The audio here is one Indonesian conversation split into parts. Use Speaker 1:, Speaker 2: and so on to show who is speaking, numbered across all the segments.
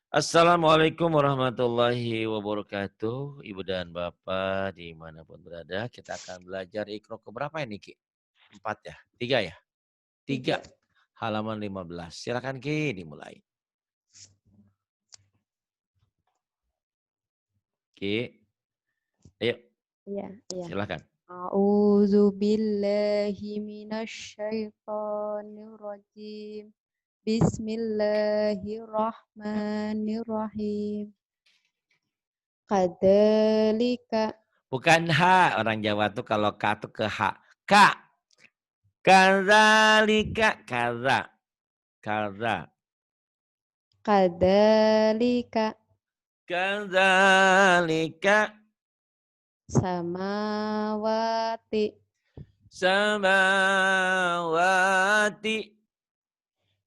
Speaker 1: Assalamualaikum warahmatullahi wabarakatuh. Ibu dan Bapak dimanapun berada, kita akan belajar Iqra keberapa ini Ki? 4 ya? 3 ya? 3.
Speaker 2: 3.
Speaker 1: Halaman 15. Silakan Ki dimulai. Ki, ayo
Speaker 2: Iya, iya.
Speaker 1: silakan.
Speaker 2: A'udzu billahi minasyaitonir rajim. Bismillahirrahmanirrahim. Kadzalika
Speaker 1: Bukan H, orang Jawa tuh kalau K tuh ke H. K. Kadzalika, kadza. Kadza.
Speaker 2: kadzalika
Speaker 1: Kadzalika
Speaker 2: samawati
Speaker 1: samawati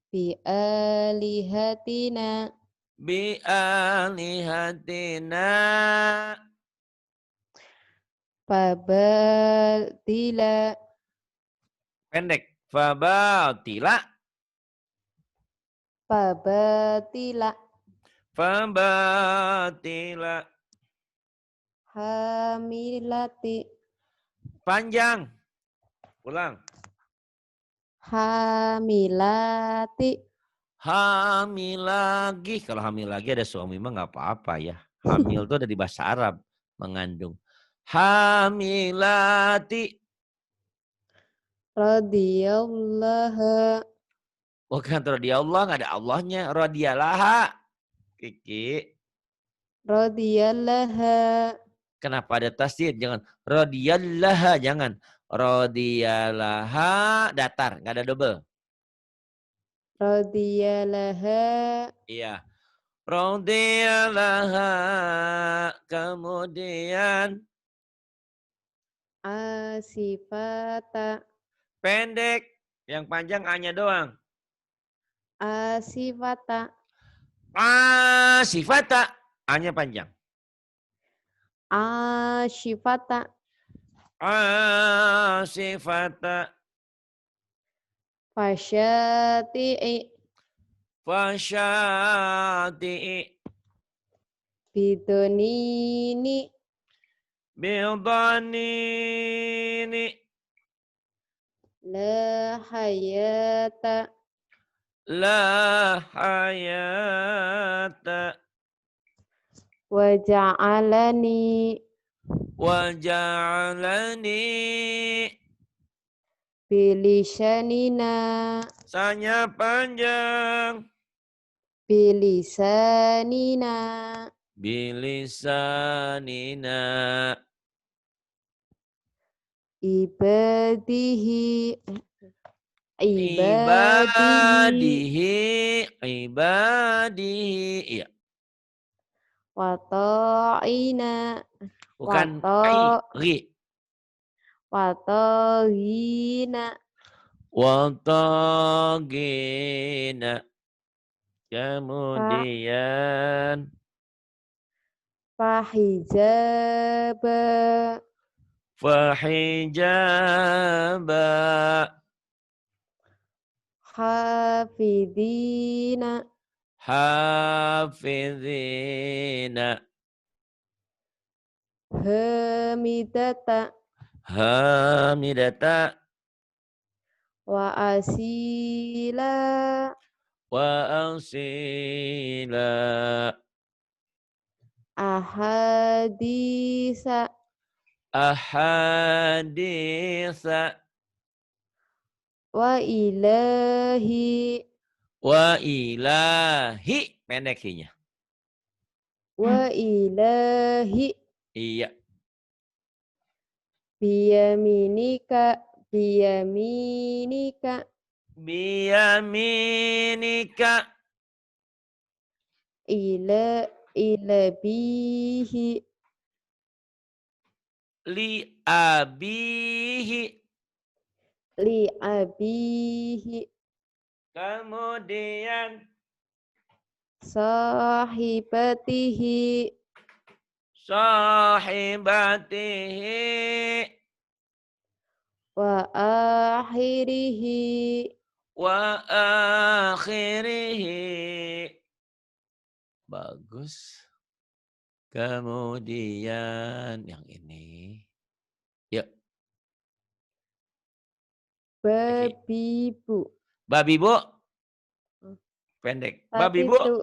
Speaker 2: bi alihatina
Speaker 1: bi alihatina
Speaker 2: fabatila
Speaker 1: pendek fabatila
Speaker 2: fabatila
Speaker 1: fabatila
Speaker 2: hamilati
Speaker 1: panjang ulang
Speaker 2: hamilati
Speaker 1: hamil lagi kalau hamil lagi ada suami mah nggak apa-apa ya hamil tuh ada di bahasa Arab mengandung hamilati
Speaker 2: radhiyallahu
Speaker 1: bukan Allah nggak ada Allahnya radiyalaha Kiki
Speaker 2: radhiyallahu
Speaker 1: kenapa ada tasdid jangan radiyalaha jangan radiyalaha datar nggak ada double
Speaker 2: radhiyallahu
Speaker 1: iya radiyalaha kemudian
Speaker 2: asifata
Speaker 1: pendek yang panjang hanya doang
Speaker 2: asifata
Speaker 1: sifata hanya panjang
Speaker 2: asifata
Speaker 1: sifata
Speaker 2: fasyati'i
Speaker 1: fasyati'i
Speaker 2: bidonini
Speaker 1: bildanini
Speaker 2: la hayata
Speaker 1: la hayata
Speaker 2: waja'alani
Speaker 1: waja'alani
Speaker 2: bilisanina
Speaker 1: sanya panjang
Speaker 2: bilisanina
Speaker 1: bilisanina
Speaker 2: ibadihi ibadihi
Speaker 1: ibadihi iya
Speaker 2: wa ta'ina wa
Speaker 1: bukan ai ri
Speaker 2: ta'ina
Speaker 1: wa tagina
Speaker 2: fa
Speaker 1: kemudian
Speaker 2: fahijaba
Speaker 1: fahijaba
Speaker 2: hafidina
Speaker 1: hafizina
Speaker 2: hamidata
Speaker 1: hamidata
Speaker 2: wa asila
Speaker 1: wa asila
Speaker 2: ahadisa
Speaker 1: ahadisa
Speaker 2: wa ilahi
Speaker 1: wa ilahi pendek hinya
Speaker 2: wa ilahi
Speaker 1: iya
Speaker 2: biyaminika biyaminika
Speaker 1: biyaminika
Speaker 2: ila bihi
Speaker 1: li abihi
Speaker 2: li abihi
Speaker 1: kemudian
Speaker 2: sahibatihi
Speaker 1: sahibatihi
Speaker 2: wa akhirihi
Speaker 1: wa akhirihi Bagus. Kemudian yang ini. Yuk, Eki.
Speaker 2: Babi bu.
Speaker 1: Babi bu.
Speaker 2: Hmm.
Speaker 1: Pendek. Babi bu.
Speaker 2: Tatitu.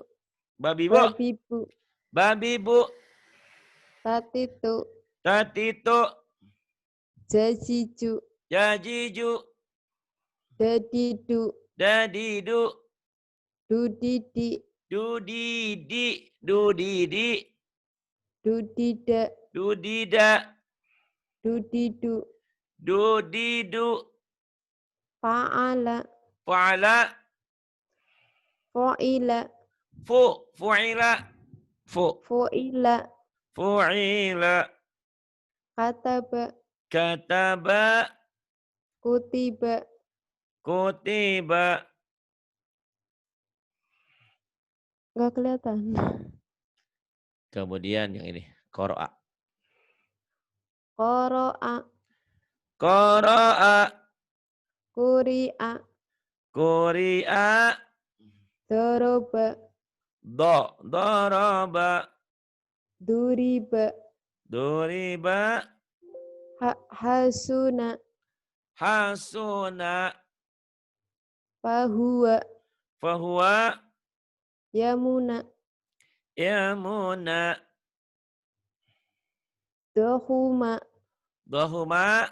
Speaker 1: Babi bu.
Speaker 2: Babi bu.
Speaker 1: Babi bu.
Speaker 2: Tatitu.
Speaker 1: Tatitu.
Speaker 2: Jajiju.
Speaker 1: Jajiju.
Speaker 2: Dadidu.
Speaker 1: Dadidu.
Speaker 2: Dudidi.
Speaker 1: Dudidi. Dudidi.
Speaker 2: Dudida.
Speaker 1: Dudida.
Speaker 2: Dudidu.
Speaker 1: Dudidu.
Speaker 2: Fa'ala.
Speaker 1: Fa'ala.
Speaker 2: Fa'ila.
Speaker 1: Fu'ila.
Speaker 2: Fu'ila.
Speaker 1: Fu'ila.
Speaker 2: Kataba.
Speaker 1: Kataba.
Speaker 2: Kutiba.
Speaker 1: Kutiba.
Speaker 2: Nggak kelihatan.
Speaker 1: Kemudian yang ini. Qara'a.
Speaker 2: Qara'a.
Speaker 1: Qara'a.
Speaker 2: Quri'a.
Speaker 1: Quri'a.
Speaker 2: Doroba.
Speaker 1: Daraba.
Speaker 2: Duriba.
Speaker 1: Duriba.
Speaker 2: Hasuna.
Speaker 1: Hasuna.
Speaker 2: Fahuwa.
Speaker 1: Fahuwa.
Speaker 2: Yamuna.
Speaker 1: Yamuna.
Speaker 2: Dohuma.
Speaker 1: Dahuma.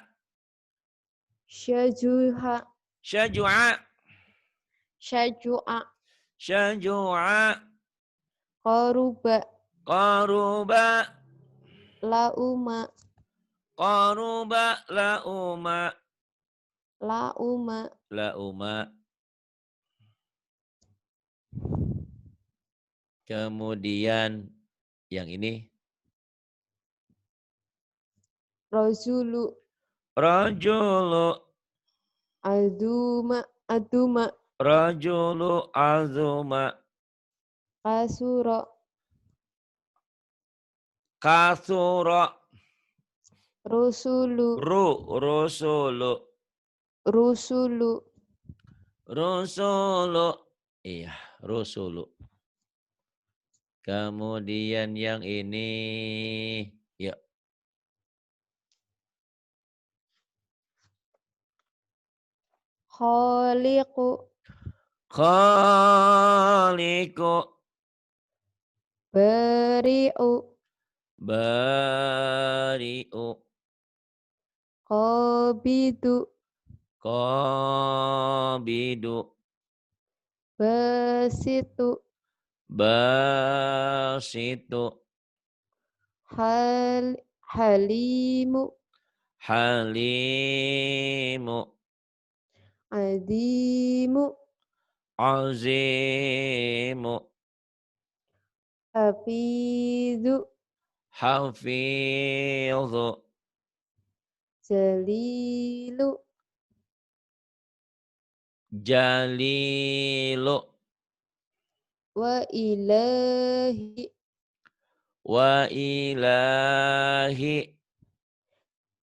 Speaker 2: Syajuha.
Speaker 1: Syajua.
Speaker 2: Syajua.
Speaker 1: Syajua.
Speaker 2: Qaruba.
Speaker 1: Qaruba.
Speaker 2: Lauma.
Speaker 1: Qaruba. Lauma.
Speaker 2: Lauma.
Speaker 1: Lauma. Kemudian yang ini.
Speaker 2: Rajulu.
Speaker 1: Rajulu.
Speaker 2: Azuma. Aduma.
Speaker 1: Rajulu azuma.
Speaker 2: Kasura.
Speaker 1: Kasura.
Speaker 2: Rusulu.
Speaker 1: Rusulu.
Speaker 2: Rusulu.
Speaker 1: Rusulu. Iya, rusulu. Kemudian yang ini. Yuk.
Speaker 2: Khaliqu.
Speaker 1: Khaliqu.
Speaker 2: Bari'u.
Speaker 1: Bari'u.
Speaker 2: Qabidu.
Speaker 1: Qabidu.
Speaker 2: Basitu.
Speaker 1: Basitu.
Speaker 2: Halimu.
Speaker 1: Halimu.
Speaker 2: Adimu.
Speaker 1: Azimu.
Speaker 2: Hafizu.
Speaker 1: Hafidhu.
Speaker 2: Jalilu.
Speaker 1: Jalilu.
Speaker 2: Wa ilahi.
Speaker 1: Wa ilahi.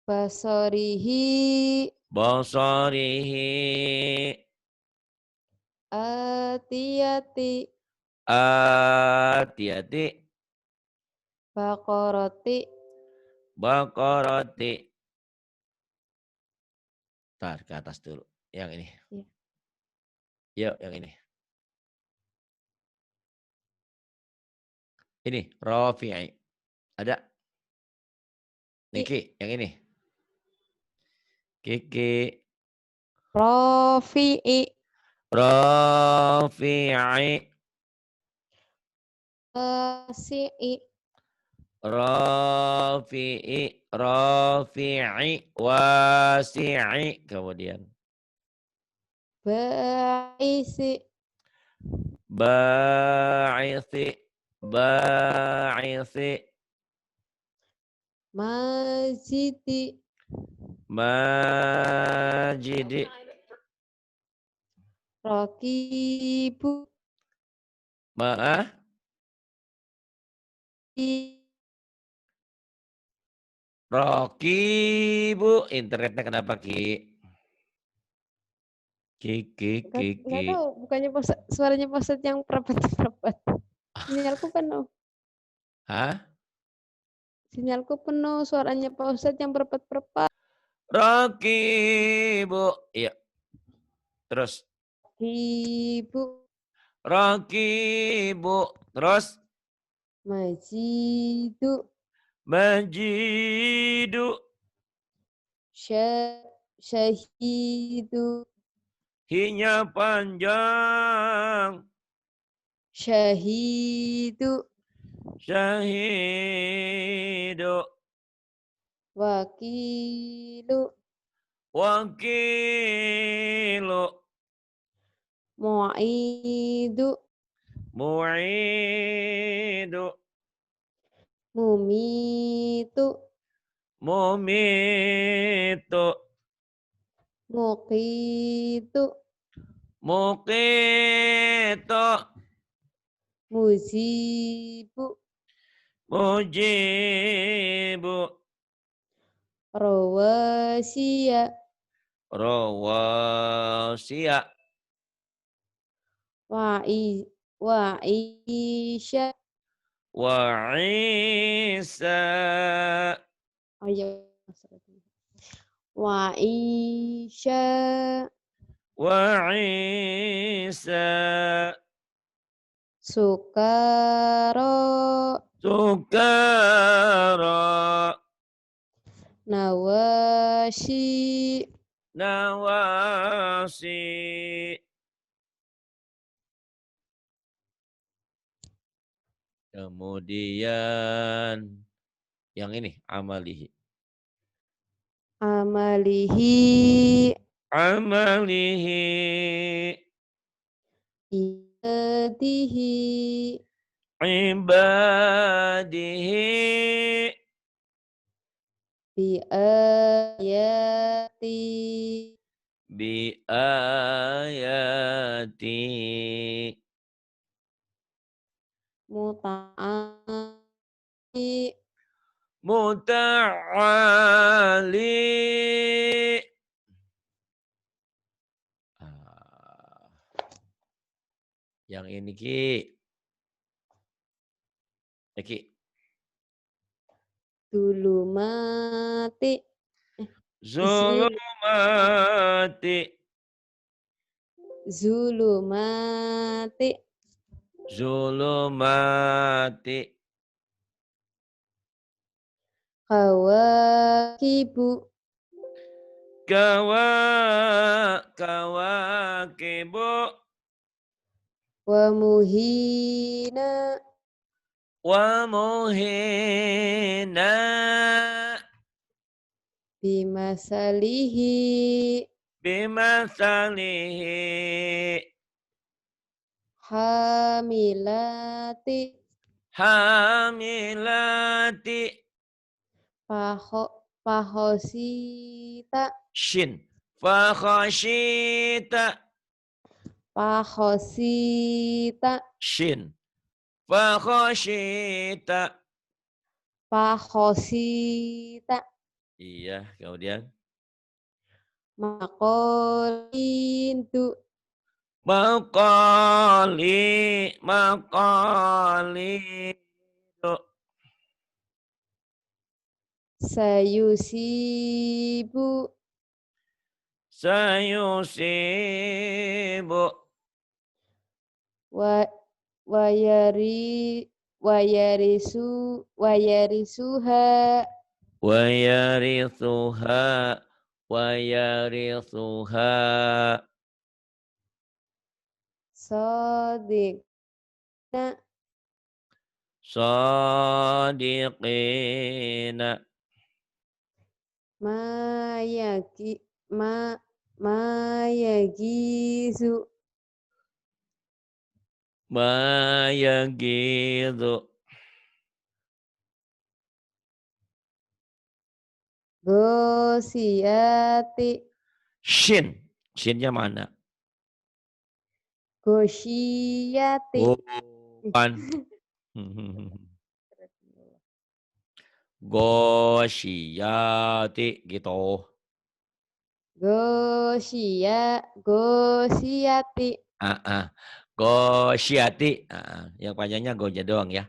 Speaker 2: Basarihi.
Speaker 1: Basarihi.
Speaker 2: Atiyati.
Speaker 1: Atiyati.
Speaker 2: Baqarati.
Speaker 1: Baqarati. Tar ke atas dulu. Yang ini.
Speaker 2: Ya.
Speaker 1: Yuk yang ini. Ini Rafi'i. Ada? Niki, yang ini. Kiki.
Speaker 2: Rafi'i.
Speaker 1: Rafi'i.
Speaker 2: Wasi'i.
Speaker 1: Rafi'i. Rafi'i. Wasi'i. Kemudian.
Speaker 2: Ba'isi.
Speaker 1: Ba'isi. Ba'isi.
Speaker 2: Majidi.
Speaker 1: Majidi.
Speaker 2: Rakibu.
Speaker 1: Ma'ah. Rocky, Bu. Internetnya kenapa, Ki? Ki.
Speaker 2: Nggak tahu, bukannya suaranya Pak Ustadz yang perapat-perapat. Sinyalku penuh.
Speaker 1: Hah?
Speaker 2: Sinyalku penuh. Suaranya Pak Ustadz yang berempat-berempat.
Speaker 1: Rakibu. Iya. Terus.
Speaker 2: Ibu.
Speaker 1: Rakibu. Terus.
Speaker 2: Majidu.
Speaker 1: Majidu.
Speaker 2: Syahidu.
Speaker 1: Hinya panjang.
Speaker 2: Syahidu.
Speaker 1: Syahidu.
Speaker 2: Wakilu.
Speaker 1: Wakilu.
Speaker 2: Mu'idu.
Speaker 1: Mu'idu.
Speaker 2: Mumitu.
Speaker 1: Mumitu.
Speaker 2: Muqitu.
Speaker 1: Muqitu.
Speaker 2: Muzibu.
Speaker 1: Mujibu.
Speaker 2: Rawasiya.
Speaker 1: Rawasiya.
Speaker 2: Wa'isya.
Speaker 1: Wa Isa.
Speaker 2: Ayo. Wa'isya.
Speaker 1: Wa Isa.
Speaker 2: Sukaro.
Speaker 1: Sukara.
Speaker 2: Nawasi.
Speaker 1: Nawasi. Kemudian yang ini amalihi.
Speaker 2: Amalihi.
Speaker 1: Amalihi.
Speaker 2: Ibadihi.
Speaker 1: Ibadihi.
Speaker 2: Biayati.
Speaker 1: Biayati.
Speaker 2: Muta'ali.
Speaker 1: Muta'ali. Ah, yang ini Ki. Ya Ki.
Speaker 2: Zulumati.
Speaker 1: Zulumati.
Speaker 2: Zulumati.
Speaker 1: Zulumati.
Speaker 2: Kawakibu.
Speaker 1: Kawakibu.
Speaker 2: Wa muhina.
Speaker 1: Wa muhina.
Speaker 2: Bimasalihi.
Speaker 1: Bimasalihi.
Speaker 2: Hamilati.
Speaker 1: Hamilati.
Speaker 2: Pahosita.
Speaker 1: Shin. Fakhashita.
Speaker 2: Pahosita.
Speaker 1: Shin. Fakhashita.
Speaker 2: Pahosita.
Speaker 1: Iya, kemudian.
Speaker 2: Makolintu.
Speaker 1: Maqali. Maqali.
Speaker 2: Sayusibu.
Speaker 1: Sayusibu.
Speaker 2: Wa wayari wayarisuha.
Speaker 1: Wa yarithuha. Wa yarithuha.
Speaker 2: Sadiqna.
Speaker 1: Sadiqina.
Speaker 2: Mayagizu.
Speaker 1: Mayagidu.
Speaker 2: Gosiyati.
Speaker 1: Shin. Shinnya mana?
Speaker 2: Gosyiyati.
Speaker 1: Bukan. Gosyiyati gitu.
Speaker 2: Gosiyati.
Speaker 1: Ah, ah. Ghasyiyati. Yang panjangnya gonya doang ya.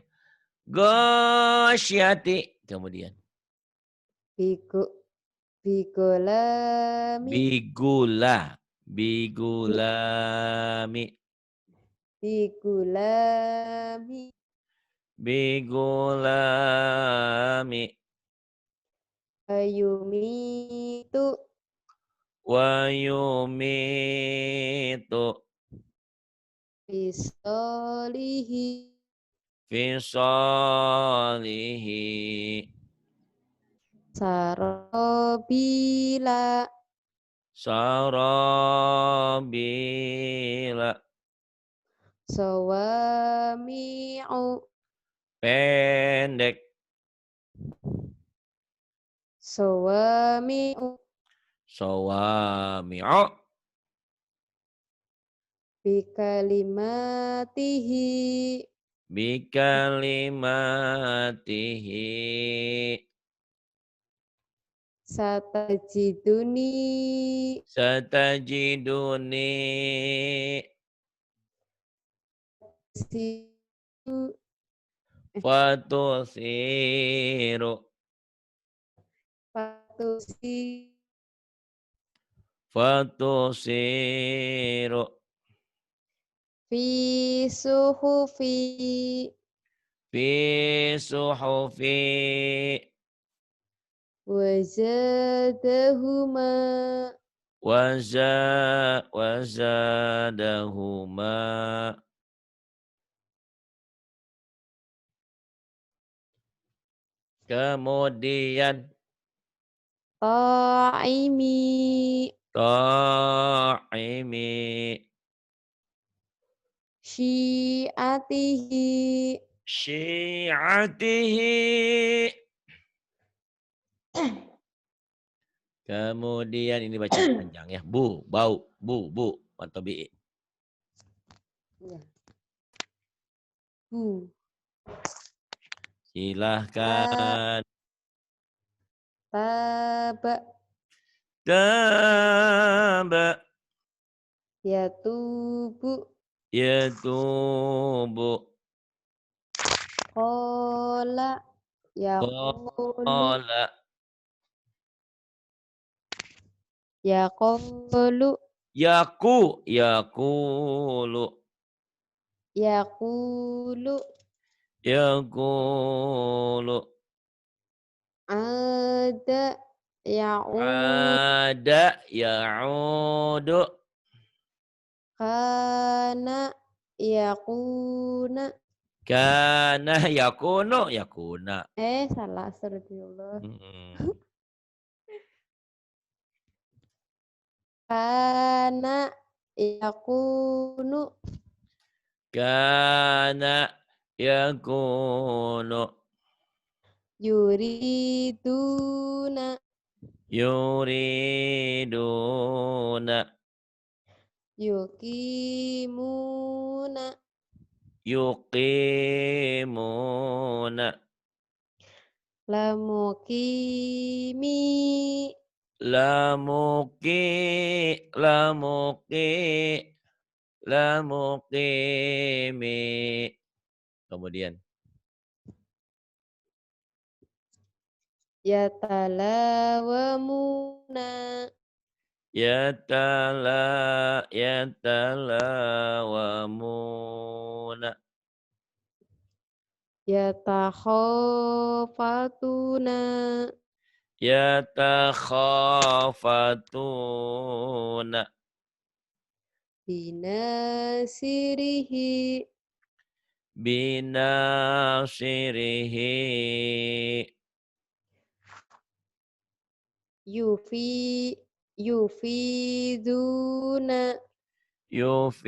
Speaker 1: Ghasyiyati. Kemudian.
Speaker 2: Bigu, bigolami,
Speaker 1: Bigula.
Speaker 2: bi,
Speaker 1: Bigulami.
Speaker 2: bigulami,
Speaker 1: Bigulami.
Speaker 2: ayumitu,
Speaker 1: Wa yumitu.
Speaker 2: bisolihi,
Speaker 1: Fisalihi.
Speaker 2: sarobila,
Speaker 1: Sarabila.
Speaker 2: sawami'u,
Speaker 1: Pendek.
Speaker 2: sawami'u,
Speaker 1: Sawami'u.
Speaker 2: bikalimatihi,
Speaker 1: Bikalimatihi.
Speaker 2: satajiduni,
Speaker 1: Satajiduni.
Speaker 2: situ,
Speaker 1: Fatusiru.
Speaker 2: patusi,
Speaker 1: Fatusiru.
Speaker 2: fi suhufi,
Speaker 1: Fi suhufi.
Speaker 2: wazadahuma,
Speaker 1: Wazadahuma. Kemudian.
Speaker 2: ta'imi,
Speaker 1: Ta'imi.
Speaker 2: syi'atihi,
Speaker 1: Syi'atihi. Kemudian ini bacaan panjang ya. Bu, bau, bu, atau bi.
Speaker 2: ya, bu, ta,
Speaker 1: Silahkan.
Speaker 2: taba,
Speaker 1: Taba.
Speaker 2: yatubu,
Speaker 1: Yatubu.
Speaker 2: kola, yakulu,
Speaker 1: Qala.
Speaker 2: yakulu,
Speaker 1: Yakulu.
Speaker 2: yakulu,
Speaker 1: Yakulu.
Speaker 2: ada, ya'ud,
Speaker 1: Ada. Ya'udu.
Speaker 2: kana, yakuna,
Speaker 1: Kana. Yakunu. Yakuna.
Speaker 2: salah, astagfirullah.
Speaker 1: Mm-mm.
Speaker 2: Kana, yakunu,
Speaker 1: Kana. Yakunu.
Speaker 2: yuriduna,
Speaker 1: Yuriduna.
Speaker 2: yukimuna,
Speaker 1: Yuqimuna.
Speaker 2: lamukimi,
Speaker 1: Lamuki. Lamuki. Lamukimi. Kemudian.
Speaker 2: yatalawamuna,
Speaker 1: Yatalawamuna.
Speaker 2: yatakhofatuna,
Speaker 1: Yatakhafatuna.
Speaker 2: binasirihi,
Speaker 1: Binasirihi.
Speaker 2: yufiduna,
Speaker 1: Yufiduna.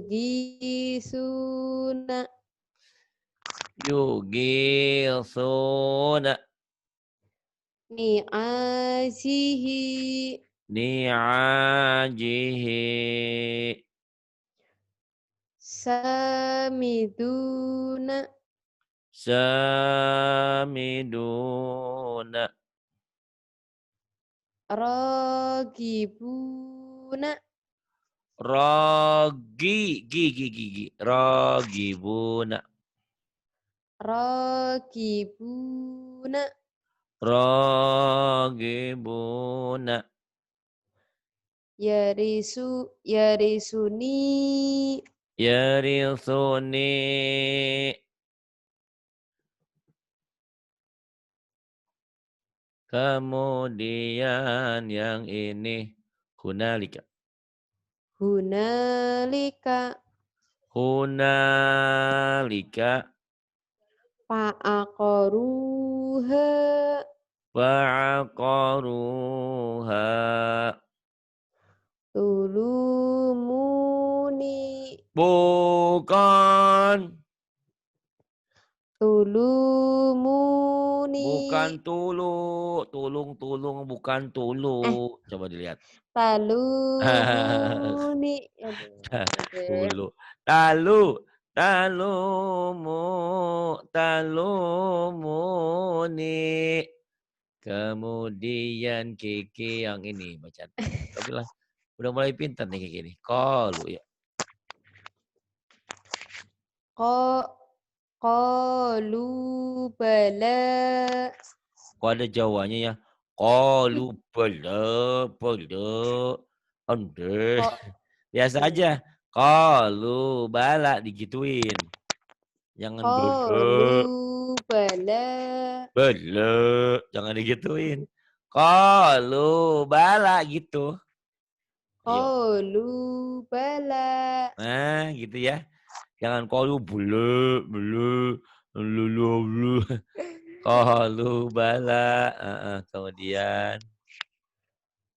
Speaker 2: gisuna,
Speaker 1: Yugisuna.
Speaker 2: ni'azihi,
Speaker 1: Ni'ajihi.
Speaker 2: samiduna,
Speaker 1: Samiduna.
Speaker 2: Ragibuna.
Speaker 1: Gi. Ragibuna.
Speaker 2: Ragibuna.
Speaker 1: Ragibuna.
Speaker 2: Yarisuni.
Speaker 1: Yarithuni. Kemudian yang ini hunalika.
Speaker 2: Hunalika.
Speaker 1: Hunalika.
Speaker 2: Fa'aqaruha.
Speaker 1: Fa'aqaruha.
Speaker 2: Tulumuni.
Speaker 1: Bukan.
Speaker 2: Tulumuni.
Speaker 1: Bukan tulu. Tulung bukan tulu.
Speaker 2: Eh,
Speaker 1: Coba dilihat.
Speaker 2: talumuni. Aduh, deh.
Speaker 1: Tulu. Talumu. Talumuni. Kemudian Kiki yang ini bacaan. Tapi lah udah mulai pintar nih Kiki nih. Qalu ya.
Speaker 2: Qalu bala.
Speaker 1: Kok ada Jawanya ya. Qalu bala. Ande.
Speaker 2: Kok
Speaker 1: Biasa
Speaker 2: iya.
Speaker 1: aja. Qalu bala digituin. Jangan
Speaker 2: Qalu
Speaker 1: bala.
Speaker 2: bala.
Speaker 1: Bala. Jangan digituin. Qalu bala gitu. Ayo.
Speaker 2: Qalu bala.
Speaker 1: Nah gitu ya. Jangan qalu bulu. Lulu. Qalu bala. Kemudian.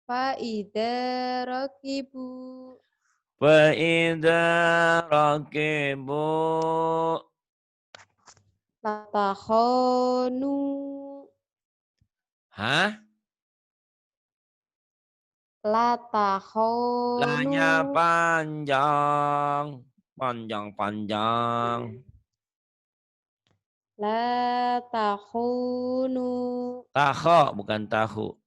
Speaker 2: Fa'idha rakibu.
Speaker 1: Fa'idha rakibu.
Speaker 2: Latakhonu.
Speaker 1: Hah?
Speaker 2: Latakhonu.
Speaker 1: Lanya panjang. Panjang.
Speaker 2: Latakhonu.
Speaker 1: Taho bukan tahu.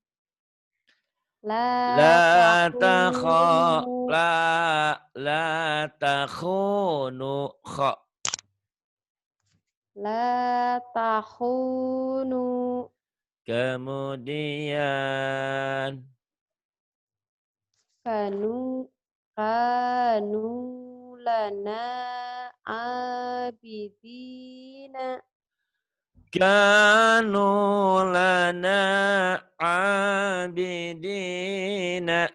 Speaker 1: La takho.
Speaker 2: Latakhonu.
Speaker 1: La takhunu. Kho.
Speaker 2: Latakhonu.
Speaker 1: Kemudian.
Speaker 2: Kanu lana abidina.
Speaker 1: Kanu lana abidina.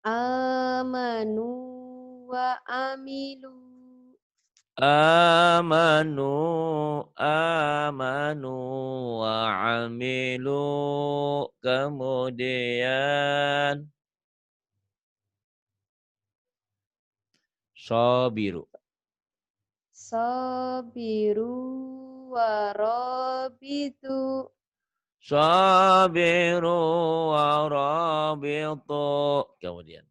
Speaker 2: Amanu wa amilu.
Speaker 1: Amanu wa amilu. Kemudian. Sabiru.
Speaker 2: Sabiru wa rabitu.
Speaker 1: Sabiru wa rabitu. Kemudian.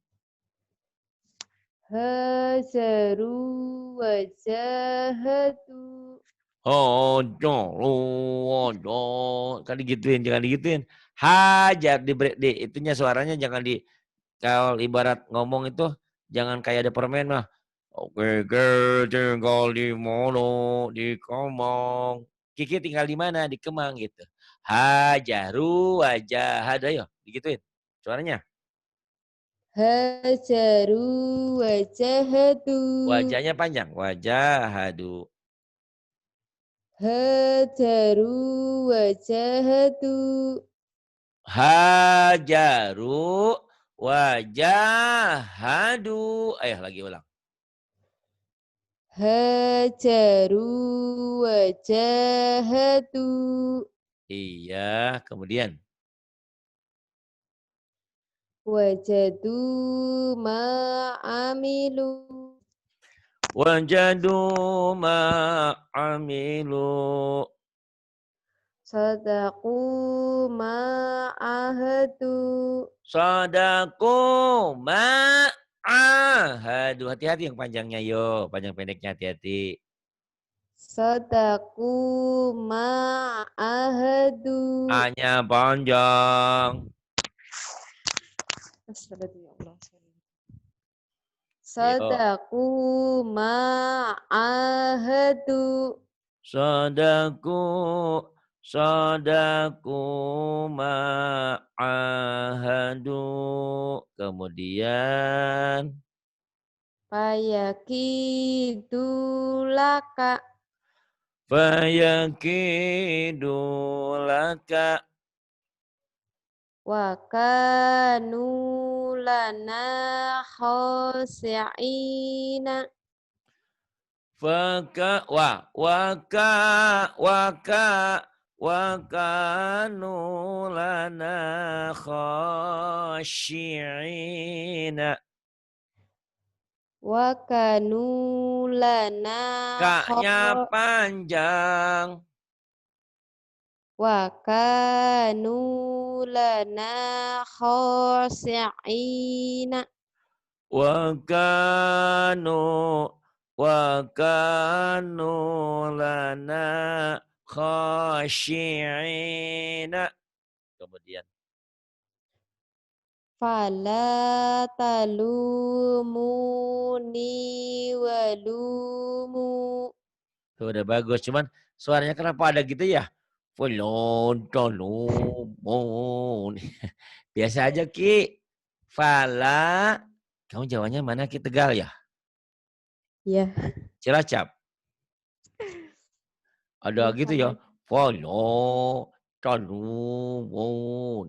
Speaker 2: Hajaru wa jahatu.
Speaker 1: Kan digituin, jangan digituin. Hajar di itunya suaranya jangan di kalau ibarat ngomong itu jangan kayak ada permen mah. Oke, tinggal di mono, di Kemang. Kiki tinggal di mana? Di Kemang gitu. Hajaru wajah ada yo, digituin. Suaranya.
Speaker 2: Hajaru wa jahatu.
Speaker 1: Wajahnya panjang. Wajah hadu.
Speaker 2: Hajaru wa jahatu.
Speaker 1: Hajaru wajahadu. Ayo lagi ulang.
Speaker 2: Hajaru wa jahatu.
Speaker 1: Iya, kemudian.
Speaker 2: Wajadu ma'amilu.
Speaker 1: Wajadu ma'amilu.
Speaker 2: Sadaku ma'ahadu.
Speaker 1: Sadaku ma'ahadu. Hati-hati yang panjangnya yo. Panjang pendeknya hati-hati.
Speaker 2: Sadaku ma'ahadu.
Speaker 1: Hanya panjang.
Speaker 2: Astagfirullah.
Speaker 1: Ayo.
Speaker 2: Sadaku ma'ahadu.
Speaker 1: Sadaku ma'ahadu. Kemudian
Speaker 2: Fayakidulaka.
Speaker 1: fayakidu laka.
Speaker 2: Wa kanu lana khasi'ina.
Speaker 1: Wa kanu lana khasyi'ina.
Speaker 2: Wa kanu lana
Speaker 1: Kaknya panjang.
Speaker 2: Wa kanu lana khasi'ina.
Speaker 1: Wa kanu lana khasyi'ina. Kemudian
Speaker 2: Fala talumuni walumu.
Speaker 1: tuh udah bagus, cuman suaranya kenapa ada gitu ya? Folontonumun. Biasa aja Ki. Fala. Kamu Jawanya mana Ki? Tegal ya?
Speaker 2: Ya,
Speaker 1: Cilacap. Ada
Speaker 2: ya
Speaker 1: gitu
Speaker 2: sama.
Speaker 1: ya. Folontonumun.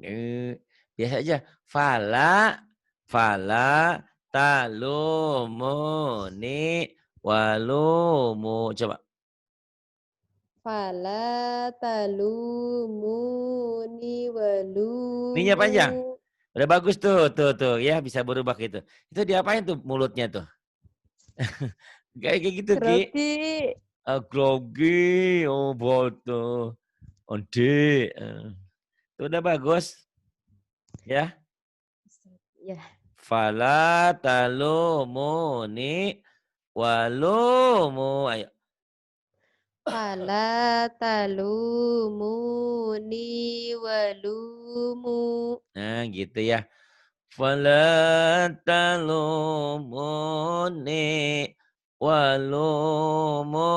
Speaker 1: Biasa aja. Fala. Fala. Talumuni. Walumu. Coba.
Speaker 2: Fala talumuni
Speaker 1: Ininya panjang.
Speaker 2: walumu.
Speaker 1: Udah bagus tuh, tuh. Ya bisa berubah gitu. Itu diapain tuh mulutnya tuh? Kayak gitu Ki.
Speaker 2: Grogi.
Speaker 1: Grogi, oh boto. Ode. Itu udah bagus. Ya.
Speaker 2: Ya.
Speaker 1: Fala talumuni walumu. Ayo.
Speaker 2: Fala talumuni walumu.
Speaker 1: Nah gitu ya. Fala talumuni walumu.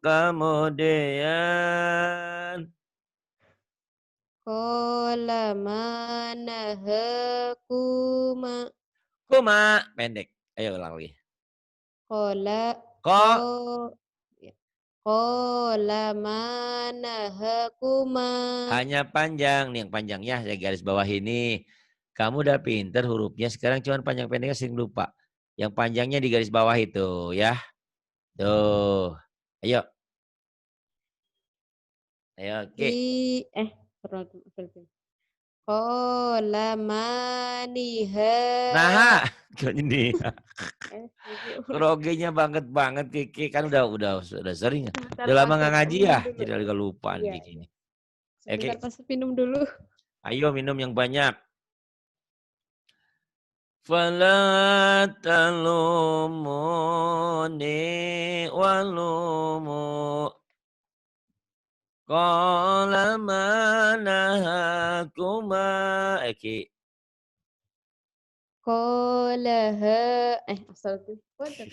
Speaker 1: Kemudian
Speaker 2: Qala manahakuma.
Speaker 1: kuma pendek. Ayo ulang lagi.
Speaker 2: Qala qa
Speaker 1: Kok
Speaker 2: ya. Qala manahakuma.
Speaker 1: hanya panjang nih yang panjang ya, saya garis bawah ini. Kamu udah pinter hurufnya, sekarang cuman panjang pendeknya sering lupa. Yang panjangnya di garis bawah itu ya. Tuh. Ayo. Ayo, oke.
Speaker 2: Berarti. Qala maniha.
Speaker 1: Nah, ini
Speaker 2: Jadi
Speaker 1: kerogenya banget Kiki kan udah sering.
Speaker 2: sebentar
Speaker 1: Udah lama
Speaker 2: Pak,
Speaker 1: nggak
Speaker 2: saya
Speaker 1: ngaji
Speaker 2: minum
Speaker 1: ya,
Speaker 2: dulu.
Speaker 1: jadi agak lupaan
Speaker 2: Iya,
Speaker 1: Kiki
Speaker 2: iya.
Speaker 1: ini.
Speaker 2: Sebentar
Speaker 1: Oke,
Speaker 2: Pak, saya minum dulu.
Speaker 1: ayo minum yang banyak. Fala talumuni walumu. Qala ma nahakuma. Ki.
Speaker 2: Qala astagfirullah.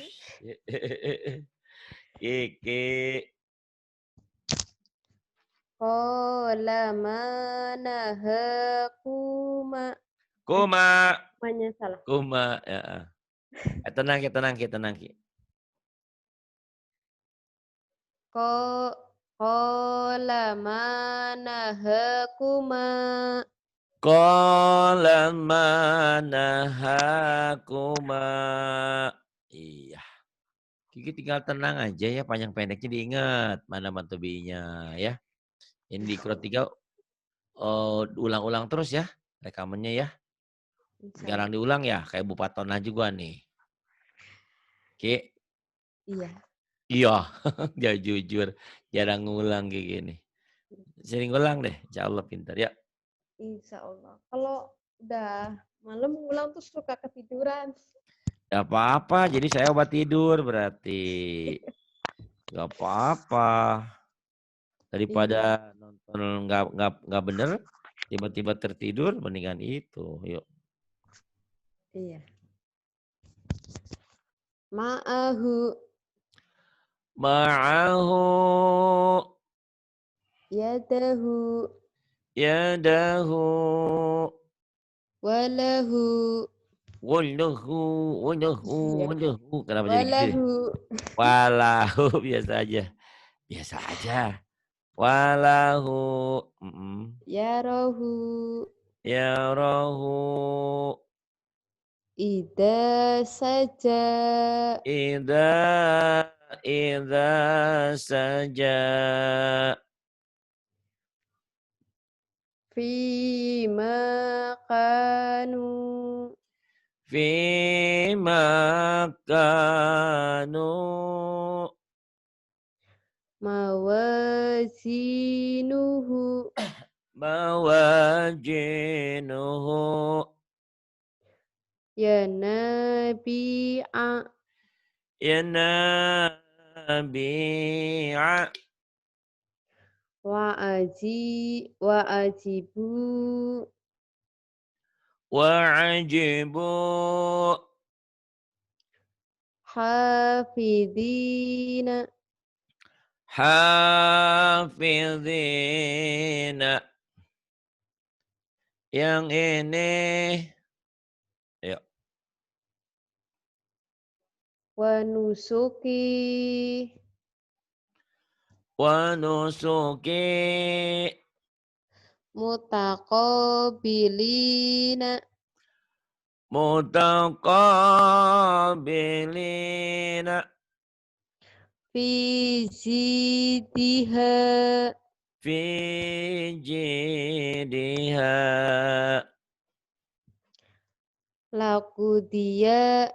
Speaker 1: Ki.
Speaker 2: Qala manahakuma.
Speaker 1: Kuma.
Speaker 2: Namanya salah.
Speaker 1: Kuma. Ya. Tenang Ki.
Speaker 2: Qala manahakuma.
Speaker 1: Qala ma nahakuma. Iya. Kiki tinggal tenang aja ya, panjang pendeknya diingat. Mana mantubinya ya. Ini di Quran 3 ulang-ulang terus ya rekamannya ya. Jarang
Speaker 2: Insyaallah.
Speaker 1: diulang ya, kayak Bupatona juga nih. Ki.
Speaker 2: Iya.
Speaker 1: Iya, ya jujur. Jarang ngulang kayak gini. Sering ulang deh, insya Allah pintar ya.
Speaker 2: Insyaallah. Kalau udah malam ngulang tuh suka ketiduran.
Speaker 1: Gak apa-apa, jadi saya obat tidur berarti. Gak apa-apa. Daripada nonton nggak bener, tiba-tiba tertidur, mendingan itu. Yuk.
Speaker 2: Iya. Ma'ahu
Speaker 1: Ma'ahu
Speaker 2: yadahu
Speaker 1: yadahu
Speaker 2: walahu
Speaker 1: walahu walahu
Speaker 2: ya
Speaker 1: walahu. Kenapa jadi gitu?
Speaker 2: walahu
Speaker 1: Walahu biasa aja. Biasa aja. Walahu.
Speaker 2: yarahu
Speaker 1: Yarahu.
Speaker 2: ida saja
Speaker 1: Ida saja.
Speaker 2: fi makanu
Speaker 1: Fi makanu.
Speaker 2: mawazinuhu
Speaker 1: Mawajinuhu.
Speaker 2: ya nabi'a
Speaker 1: Ya nabi'a.
Speaker 2: wa ajibu
Speaker 1: Wa'ajibu.
Speaker 2: hafidina
Speaker 1: Hafidhina. Yang ini. Ayo.
Speaker 2: wa nusuki
Speaker 1: Wa nusuki.
Speaker 2: mutaqabilina
Speaker 1: Mutaqabilina.
Speaker 2: fi zidiha
Speaker 1: Fi jidiha.
Speaker 2: laku dia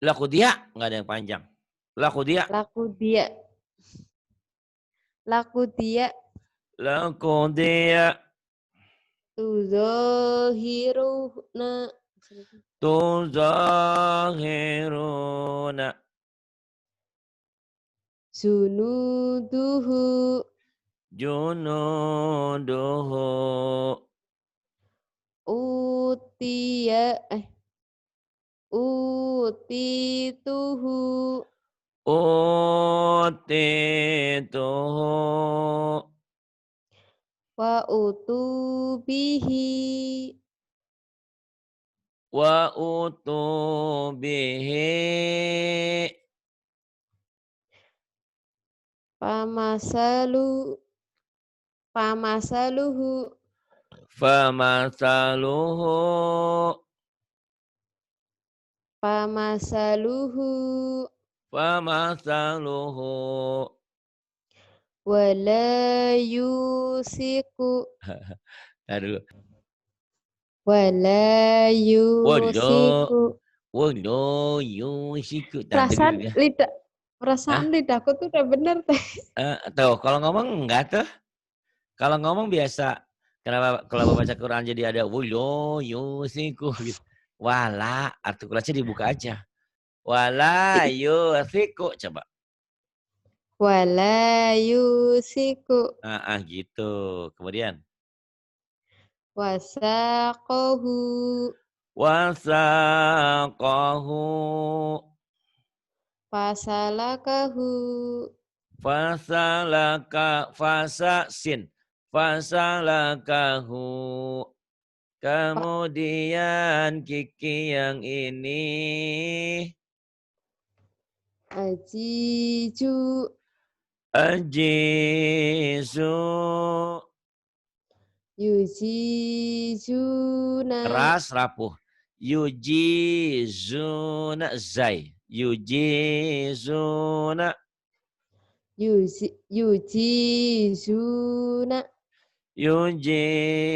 Speaker 1: Laku dia. Nggak ada yang panjang. Laku dia.
Speaker 2: laku dia laku dia
Speaker 1: Laku dia.
Speaker 2: tuzahiruna
Speaker 1: Tuzahiruna.
Speaker 2: zunuduhu
Speaker 1: Junuduhu.
Speaker 2: utiya utituhu
Speaker 1: Utituhu.
Speaker 2: wa utubihi
Speaker 1: Wa utubihi.
Speaker 2: pamasaluhu
Speaker 1: Famasaluhu.
Speaker 2: pamasaluhu
Speaker 1: Famasaluhu.
Speaker 2: wala yusiku
Speaker 1: Nah dulu.
Speaker 2: wala
Speaker 1: Wala.
Speaker 2: yusiku
Speaker 1: Wala yusiku. Nah
Speaker 2: perasaan
Speaker 1: dulu ya.
Speaker 2: lidah
Speaker 1: Hah?
Speaker 2: perasaan lidahku tuh udah bener teh.
Speaker 1: Tuh kalau ngomong enggak tuh. Kalau ngomong biasa. Kenapa kalau baca Quran jadi ada wala yusiku gitu. Wala. Artikulasinya dibuka aja. Wala yusiku. Coba.
Speaker 2: Wala yusiku
Speaker 1: Gitu. Kemudian.
Speaker 2: wasaqahu
Speaker 1: Wasaqahu.
Speaker 2: fasalakahu
Speaker 1: Fasalaka. Fasasin. Fasalakahu. Kemudian Kiki yang ini.
Speaker 2: ajiju
Speaker 1: Ajizu.
Speaker 2: yujijuna
Speaker 1: Keras rapuh. Yujizuna zai. Yujizuna.
Speaker 2: yujizuna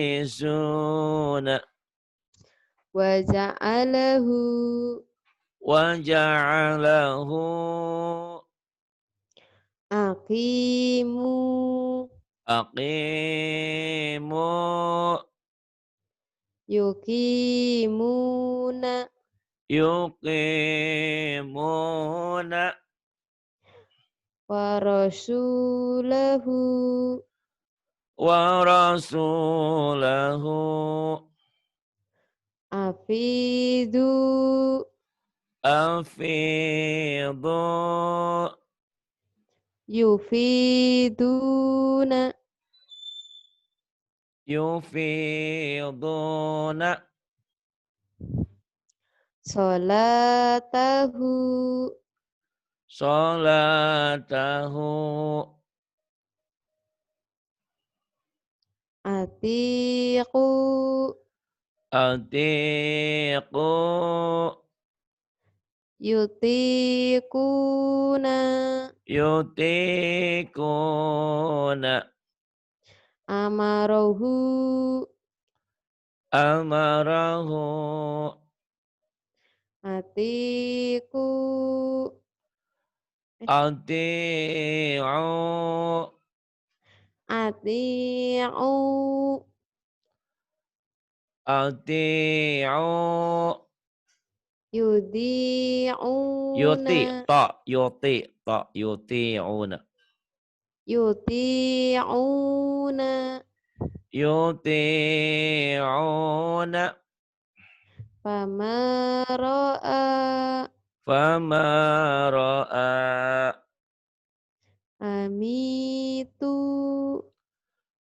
Speaker 1: Yujizuna.
Speaker 2: waja'alahu
Speaker 1: Waja'alahu.
Speaker 2: aqimu
Speaker 1: Aqimu.
Speaker 2: yuqimuna
Speaker 1: Yuqimuna.
Speaker 2: wa rasulahu afidu
Speaker 1: afidu
Speaker 2: yufiduna
Speaker 1: yufiduna
Speaker 2: salatahu
Speaker 1: salatahu
Speaker 2: atiqu
Speaker 1: atiqu
Speaker 2: yutiquna
Speaker 1: yutikuna
Speaker 2: amarahu
Speaker 1: amarahu
Speaker 2: atiqu
Speaker 1: ati'u
Speaker 2: ati'u
Speaker 1: ati'u
Speaker 2: yudi'una
Speaker 1: yuti'una
Speaker 2: yuti'una
Speaker 1: yuti'una
Speaker 2: famara'a
Speaker 1: fama ra'a
Speaker 2: amitu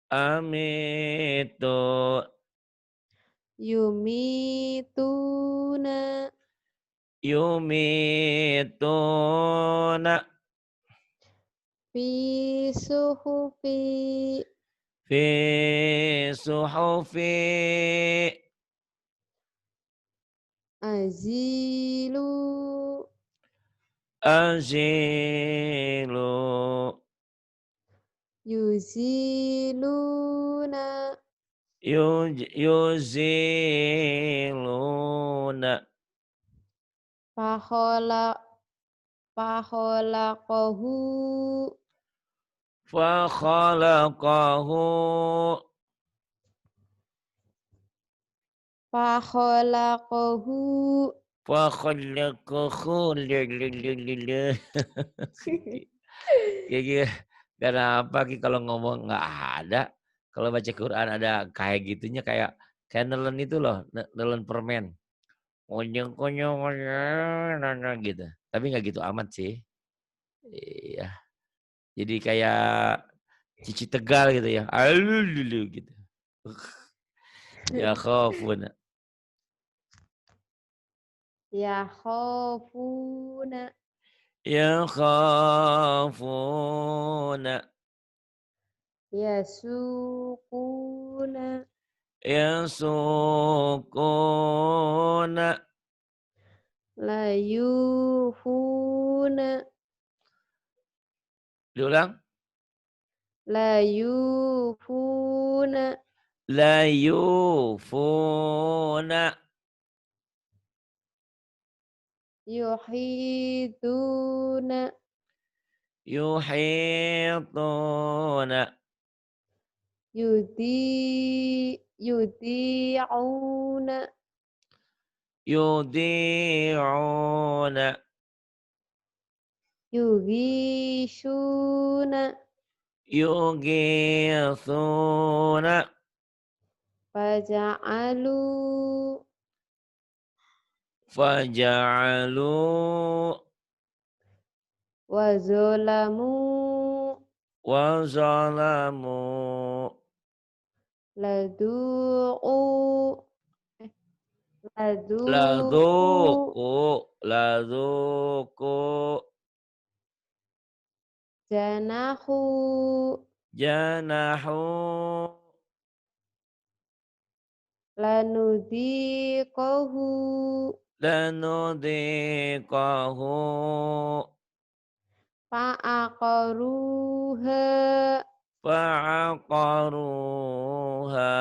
Speaker 1: amitu
Speaker 2: yumituna
Speaker 1: yumituna
Speaker 2: fi suhufi
Speaker 1: fi suhufi
Speaker 2: azilu
Speaker 1: azilu
Speaker 2: yuziluna
Speaker 1: yuziluna
Speaker 2: pahola paholaqahu
Speaker 1: fa khalaqahu
Speaker 2: paholaqahu
Speaker 1: fa khalaqahu kayak kenapa Ki kalau ngomong nggak ada, kalau baca Quran ada kayak gitunya kayak kayak nelen itu loh, nelen permen. Konyong-konyong gitu. Tapi nggak gitu amat sih. Iya. Jadi kayak Cici Tegal gitu ya. Alulu gitu. Ya khafuna.
Speaker 2: ya khafuna
Speaker 1: Ya khafuna.
Speaker 2: yasuquna
Speaker 1: Ya sukuna.
Speaker 2: layufuna
Speaker 1: Diulang.
Speaker 2: layufuna
Speaker 1: La yufuna.
Speaker 2: yuhiduna
Speaker 1: Yuhituna.
Speaker 2: yudi'una
Speaker 1: Yudi'una.
Speaker 2: yugishuna
Speaker 1: Yugithuna.
Speaker 2: faja'alu
Speaker 1: Faja'alu.
Speaker 2: wazolamu
Speaker 1: Wazalamu.
Speaker 2: ladu'u ladu'u
Speaker 1: Ladzuku. Ladzuku.
Speaker 2: janahu
Speaker 1: Janahu.
Speaker 2: lanudiqahu
Speaker 1: Lanudhiqahu.
Speaker 2: fa'aqaruha
Speaker 1: Fa'aqaruha.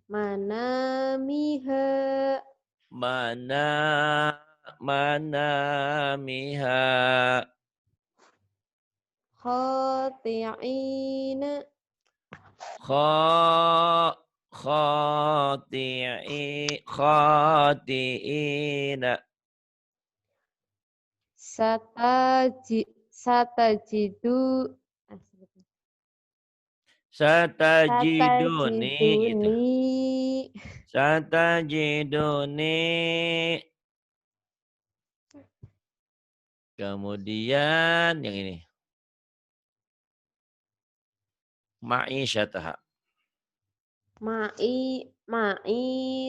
Speaker 2: manamiha
Speaker 1: Mana manamiha.
Speaker 2: khati'ina
Speaker 1: Kha khati'ina.
Speaker 2: Satajidu.
Speaker 1: Satajiduni gitu.
Speaker 2: Satajiduni.
Speaker 1: Satajiduni. Kemudian yang ini. Ma'isyataha.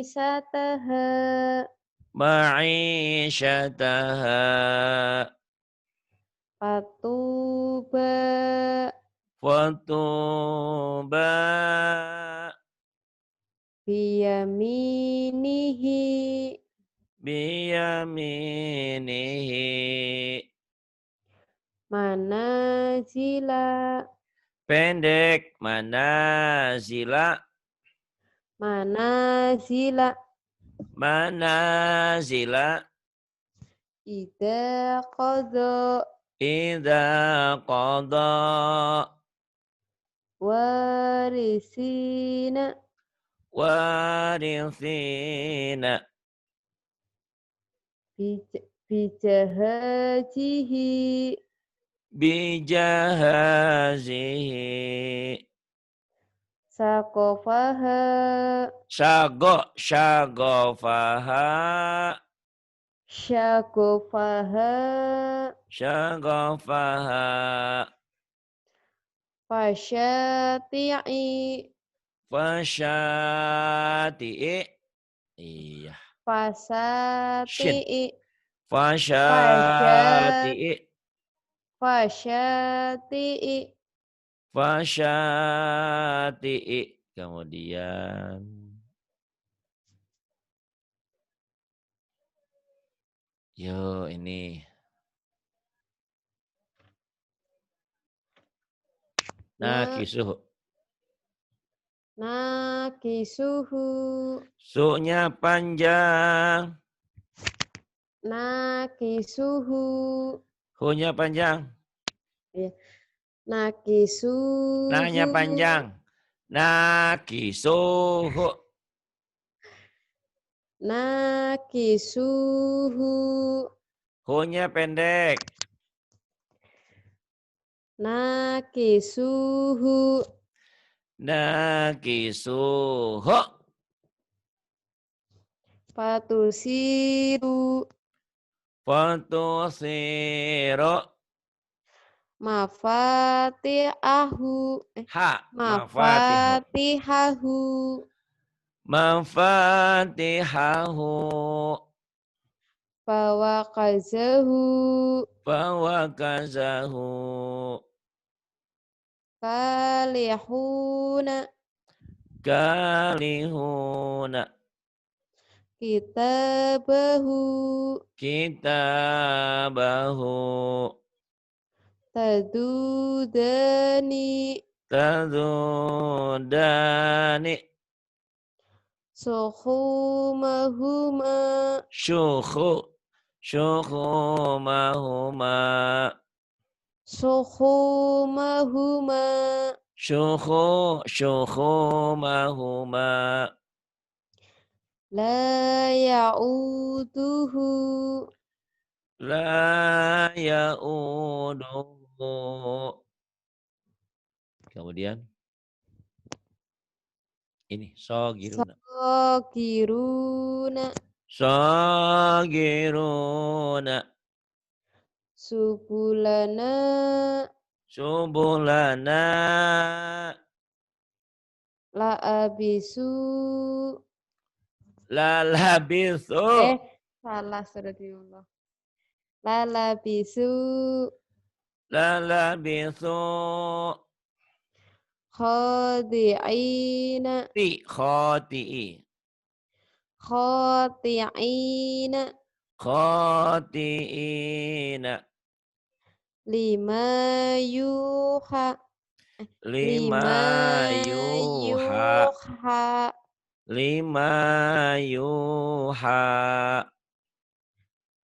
Speaker 2: Sataha.
Speaker 1: Ma'isyataha.
Speaker 2: Patuba.
Speaker 1: Fatuba.
Speaker 2: Biyaminihi.
Speaker 1: Biyaminihi.
Speaker 2: Manazila.
Speaker 1: Pendek. Manazila.
Speaker 2: Manazila.
Speaker 1: Manazila.
Speaker 2: Ida qadha.
Speaker 1: Idza qada.
Speaker 2: Warisina.
Speaker 1: Warithina.
Speaker 2: Bijahajihi.
Speaker 1: Bijahazihi.
Speaker 2: Sakofaha.
Speaker 1: Syagofaha.
Speaker 2: Syagofaha.
Speaker 1: Syagofaha.
Speaker 2: Fasyati'i.
Speaker 1: Fasyati'i. Iya. Shin.
Speaker 2: Fasati'i.
Speaker 1: Fasyati'i.
Speaker 2: Fasyati'i.
Speaker 1: Fasyati'i. Kemudian. Yo ini. Nakisuhu.
Speaker 2: Nakisuhu.
Speaker 1: Su-nya panjang.
Speaker 2: Nakisuhu.
Speaker 1: Hu-nya panjang.
Speaker 2: Nakisuhu.
Speaker 1: Na-nya panjang. Nakisuhu.
Speaker 2: Nakisuhu.
Speaker 1: Hu-nya pendek.
Speaker 2: Nakisuhu.
Speaker 1: Nakisuhu.
Speaker 2: Fatusiru.
Speaker 1: Fatusiru.
Speaker 2: Mafatihahu.
Speaker 1: Ha. Mafatihu.
Speaker 2: Mafatihahu.
Speaker 1: Mafatihahu.
Speaker 2: Fawakazahu.
Speaker 1: Fawakazahu.
Speaker 2: Kalihuna.
Speaker 1: Kalihuna.
Speaker 2: Kitabahu.
Speaker 1: Kitabahu.
Speaker 2: Tadudani.
Speaker 1: Tadudani.
Speaker 2: Sukhumahuma.
Speaker 1: Syukhu. Syukhumahuma.
Speaker 2: Sukhumahuma.
Speaker 1: Syukhumahuma.
Speaker 2: La ya'uduhu.
Speaker 1: La ya'uduhu. Kemudian ini sogiruna.
Speaker 2: Sogiruna.
Speaker 1: Sogiruna.
Speaker 2: Subulana.
Speaker 1: Subulana.
Speaker 2: La'abisu.
Speaker 1: Lalabisu.
Speaker 2: Salah astagfirullah. Lalabisu.
Speaker 1: Lalabisu.
Speaker 2: Khadi'ina.
Speaker 1: Khati'i.
Speaker 2: Khati'ina.
Speaker 1: Khati'ina.
Speaker 2: Lima yuha.
Speaker 1: Lima yuha. Lima yuha.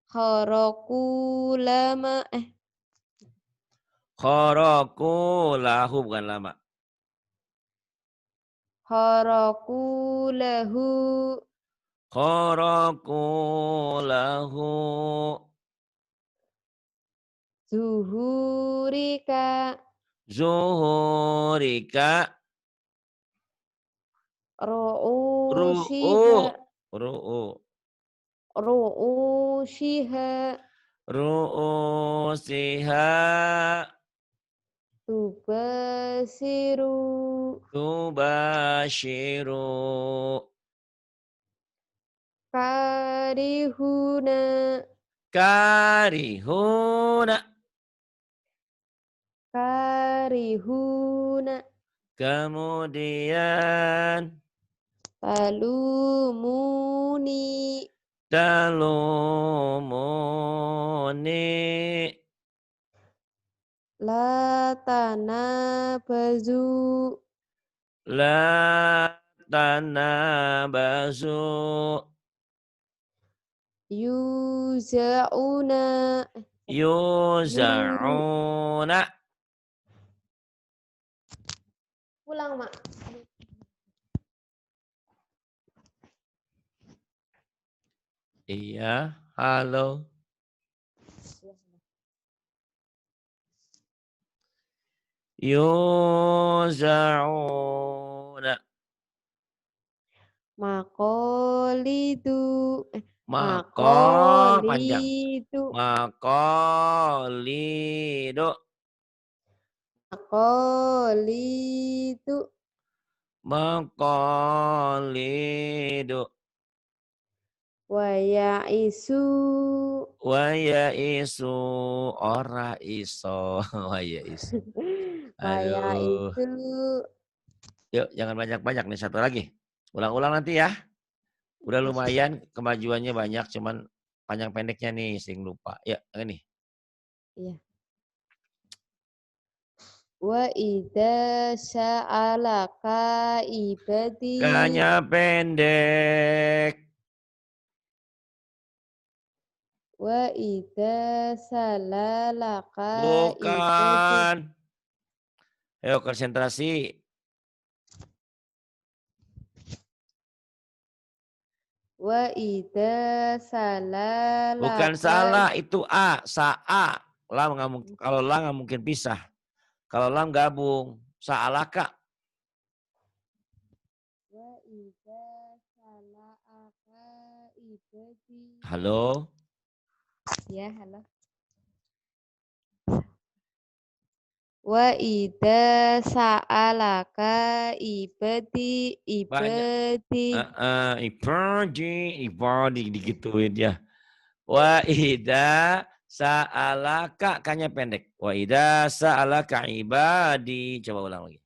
Speaker 2: Kharaku lama.
Speaker 1: Kharaku lahu bukan lama.
Speaker 2: Kharaku lahu.
Speaker 1: Kharaku lahu.
Speaker 2: zuhurika,
Speaker 1: zuhurika, ru'u,
Speaker 2: ru'usiha,
Speaker 1: ru'u,
Speaker 2: ru'usiha,
Speaker 1: ru'usiha,
Speaker 2: tubasiru,
Speaker 1: tubashiru,
Speaker 2: karihuna,
Speaker 1: karihuna,
Speaker 2: karihuna,
Speaker 1: kemudian
Speaker 2: talumuni,
Speaker 1: talumuni,
Speaker 2: la tanabazu,
Speaker 1: la tanabasu,
Speaker 2: yuzauna, yu,
Speaker 1: yuza'una.
Speaker 2: ulang mak.
Speaker 1: Iya, halo. Yuza'una.
Speaker 2: Makolidu,
Speaker 1: Mako panjang.
Speaker 2: makolidu,
Speaker 1: Makolido.
Speaker 2: makolidu,
Speaker 1: Makolido.
Speaker 2: wayaisu,
Speaker 1: Waya isu. Ora iso. Waya isu. Aduh.
Speaker 2: wayaisu,
Speaker 1: Yuk, jangan banyak-banyak nih. Satu lagi. Ulang-ulang nanti ya. Udah lumayan. Kemajuannya banyak. Cuman panjang pendeknya nih. Sering lupa. Ya, ini.
Speaker 2: iya. Wa idza sa'alaka ibadi,
Speaker 1: Kanya pendek.
Speaker 2: wa idza salalaka ibadi,
Speaker 1: Bukan. Ayo konsentrasi.
Speaker 2: wa idza
Speaker 1: Bukan
Speaker 2: salalaka,
Speaker 1: salah. Itu A. Sa'a. Lam nggak mungkin. Kalau la nggak mungkin pisah. Kalau lam gabung. Sa'alaka.
Speaker 2: wa idza sala'aka ibadi.
Speaker 1: Halo.
Speaker 2: Ya, halo. Wa idza sa'alaka ibadi,
Speaker 1: Banyak.
Speaker 2: ibadi.
Speaker 1: Ibadi digituin ya. Wa idza sa'alaka kanya pendek. Wa idza sa'alaka ibadi. Coba ulang lagi.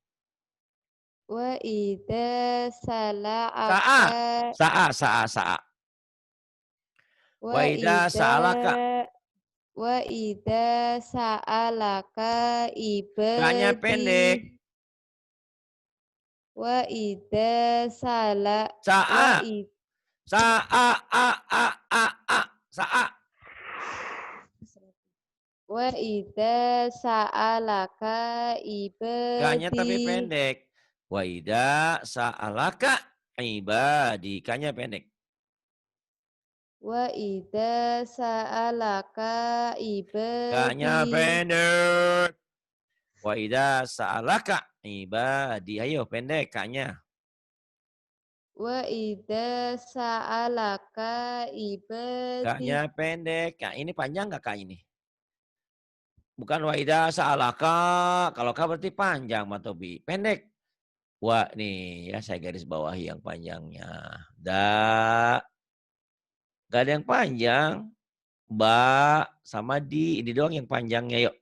Speaker 2: Wa idza
Speaker 1: Sa'a.
Speaker 2: sala'aka,
Speaker 1: Sa'a.
Speaker 2: wa
Speaker 1: Wa idza
Speaker 2: idza
Speaker 1: sa'alaka
Speaker 2: wa idza sa'alaka
Speaker 1: kanya pendek.
Speaker 2: ibadi, wa idza sala wa
Speaker 1: Sa'a.
Speaker 2: id
Speaker 1: Sa'a a. Sa'a.
Speaker 2: wa idza sa'alaka
Speaker 1: Kanya tapi
Speaker 2: ibadi,
Speaker 1: pendek. Wa idza sa'alaka ibadi. Kanya pendek.
Speaker 2: wa idza sa'alaka
Speaker 1: Kanya
Speaker 2: ibadi,
Speaker 1: pendek. Wa idza sa'alaka ibadi. Ayo pendek kanya.
Speaker 2: wa idza sa'alaka ibadi.
Speaker 1: Kanya pendek. Kak ini panjang gak kak ini? Bukan wa idza sa'alaka. Kalau kak berarti panjang Matobi. Pendek. Wah nih ya saya garis bawahi yang panjangnya. Gak ada yang panjang. Ba sama di. Ini doang yang panjangnya yuk.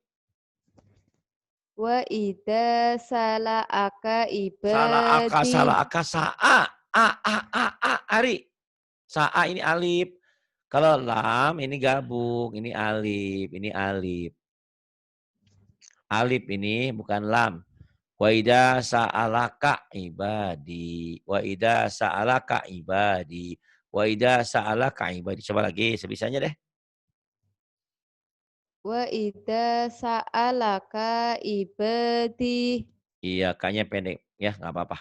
Speaker 2: Wa idza sala'aka
Speaker 1: Salah
Speaker 2: ibadi,
Speaker 1: aka, sa'a. Ari. Sa'a ini alif. Kalau lam ini gabung. Ini alif. Ini alif. Alif ini bukan lam. Wa idza sa'alaka ibadi. Wa idza sa'alaka ibadi. Wa idza sa'alaka ibadi. Coba lagi sebisanya deh.
Speaker 2: wa idza sa'alaka ibadi,
Speaker 1: Iya, kayaknya pendek. Ya, nggak apa-apa.